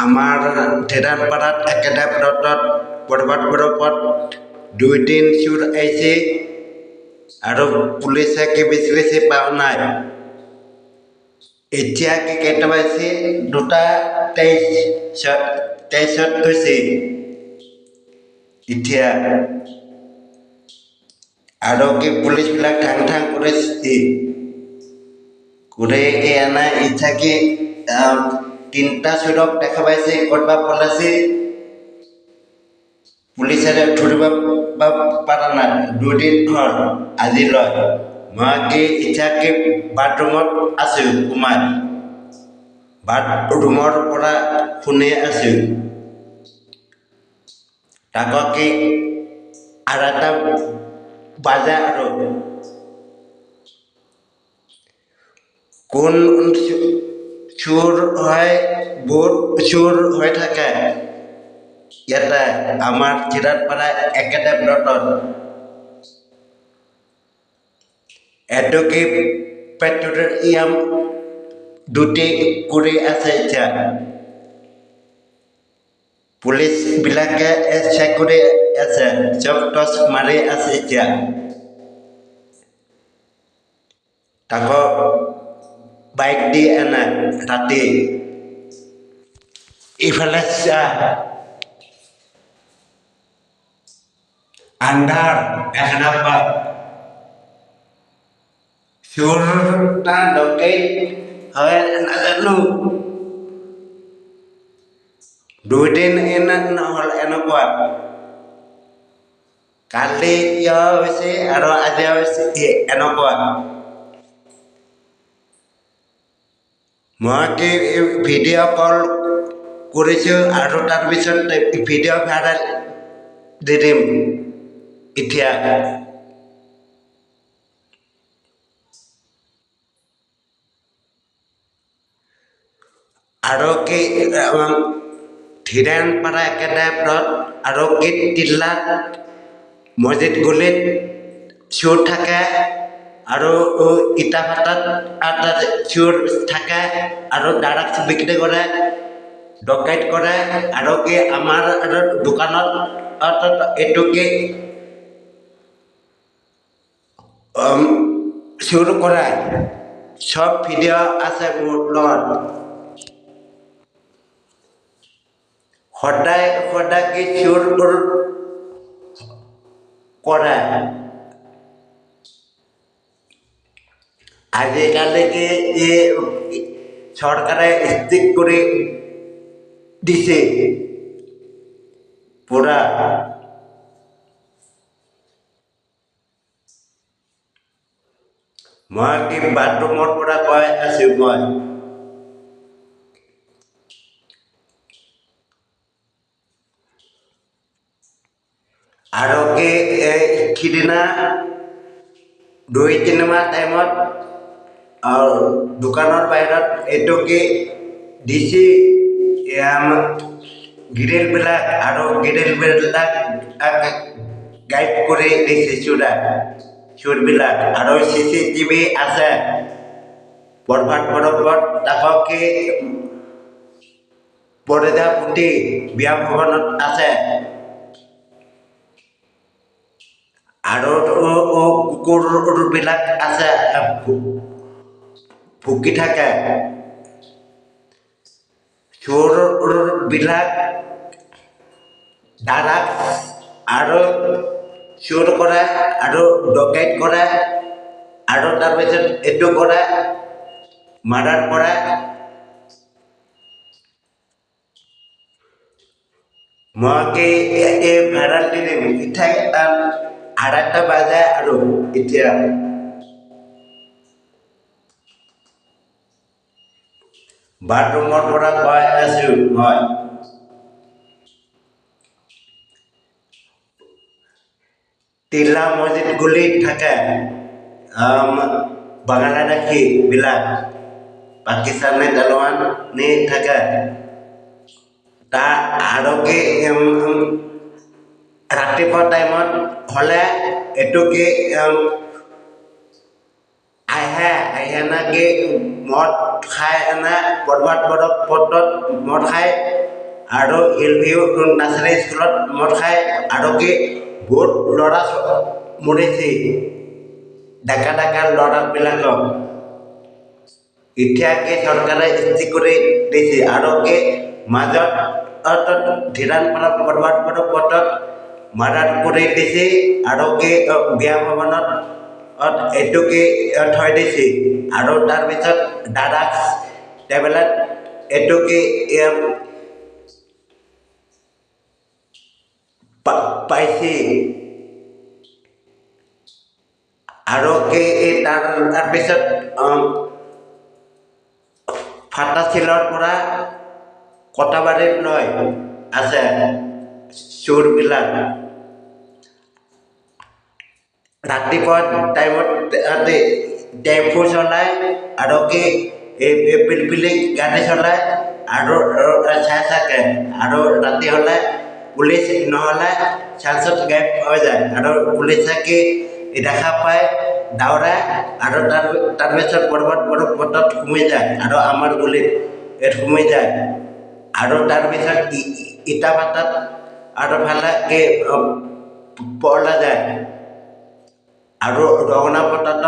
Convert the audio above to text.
আমাৰ ঠেদাৰপাৰাত একেটা প্লটত পৰ্বত বৰফত 2-3 চোৰ আহিছে আৰু পুলিচে কি বিচাৰিছে পোৱা নাই। এতিয়া কেইটা বাজিছে 2:23 হৈছে এতিয়া আৰু কি পুলিচবিলাক ঠাং কৰিছে কৰে এনা ইচ্ছাকে 3টা চোৰক দেখা পাইছে ক'তবা পলাইছে পুলিচে ধৰিব পাৰা নাই 2 দিন হ'ল আজিলৈ মই কি ইচ্ছাকে বাথৰুমত আছোঁ সোমাই বাথৰুমৰ পৰা শুনি আছোঁ তাকো কি আৰু এটা বাজে আৰু কোন চোৰ হয় বহুত চোৰ হৈ থাকে ইয়াতে আমাৰ ঠেদাৰপাৰা একেটা প্লটত এইটো কি পেট্ৰলিয়াম ডিউটি কৰি আছে এতিয়া পুলিচবিলাকে চেক কৰি আছে চব টচ মাৰি আছে এতিয়া তাকো বাইক দি এনে ৰাতি ইফালে আন্ধাৰ দেখা পা চোৰটা ডকেইত হয় নাজানো 2 দিন নহ'ল এনেকুৱা কালি হৈছে আৰু আজি হৈছে এনেকুৱা মই কি ভিডিঅ' কল কৰিছোঁ আৰু তাৰপিছত ভিডিঅ' ভাইৰেল দি দিম এতিয়া আৰু কি ঠেদাৰপাৰা একেটা প্লট আৰু কি টিল্লাত মছজিদ গলিত চোৰ থাকে আৰু ইটা ভাটাত চোৰ থাকে আৰু ড্ৰাগছ বিক্ৰী কৰে ডকাইত কৰে আৰু কি আমাৰ দোকানত এইটো কি চোৰ কৰে সব ভিডিঅ' আছে মোৰ লগত সদায় কি চোৰ কৰে আজিকালি কি চৰকাৰে ষ্ট্ৰিক্ট কৰি দিছে পুৰা মই কি বাথৰুমৰ পৰা কৈ আছোঁ মই আৰু কি সিদিনা 2-3 মাহ টাইমত দোকানৰ বাহিৰত এইটো কি দিছে গ্ৰিলবিলাক আৰু গ্ৰিলবিলাক গাইড কৰি দিছে চোৰবিলাক আৰু CCTV আছে পৰ্বত বৰফত তাকো কি বৰদাপুতি বিয়া ভৱনত আছে আৰু কুকুৰবিলাক আছে ভুকি থাকে চোৰবিলাক ড্ৰাগছ আৰু চোৰ কৰে আৰু ডকাইত কৰে আৰু তাৰপিছত এইটো কৰে মাৰ্ডাৰ কৰে মই কি ভাইৰেল দি দিম এতিয়া 2:30 বাজে আৰু এতিয়া বাথৰুমৰ পৰা কৈ আছোঁ মই টিল্লা মছজিদ গলিত থাকে বাংলাদেশীবিলাক পাকিস্তানী তালেবান নি থাকে তা আৰু কি ৰাতিপুৱা টাইমত হ'লে এইটো কি আহে মদ খাই বৰবাদ পথত মদ খায় আৰু এলভিউ নাৰ্চাৰী স্কুলত মদ খায় আৰু বহুত ল'ৰা মৰিছে ডেকা ল'ৰাবিলাকক এতিয়া চৰকাৰে স্থিৰ কৰি দিছে আৰু মাজত ধিৰাণপাৰা বৰবাদ পথত মাৰ্ডাৰ কৰি দিছে আৰু বিয়া ভৱনত এইটো থৈ দিছে আৰু তাৰপিছত ড্ৰাগছ টেবলেট এইটো পাইছে আৰু তাৰপিছত ফাটাচিলৰ পৰা কটাবাৰীত লৈ আছে চোৰবিলাক ৰাতিপুৱা টাইমত টেম্পু চলায় আৰু পিলপিলি গাড়ী চলায় আৰু চাই থাকে আৰু ৰাতি হ'লে পুলিচ নহ'লে চান্সত গায়ব হৈ যায় আৰু পুলিচে দেখা পায় দাউৰাই আৰু তাৰপিছত বৰবাদ পথত সোমাই যায় আৰু আমাৰ গুলিত সোমাই যায় আৰু তাৰপিছত ইটাভাটাত আৰু ফালে পলা যায় আৰু ৰঘুনাথ পথাৰত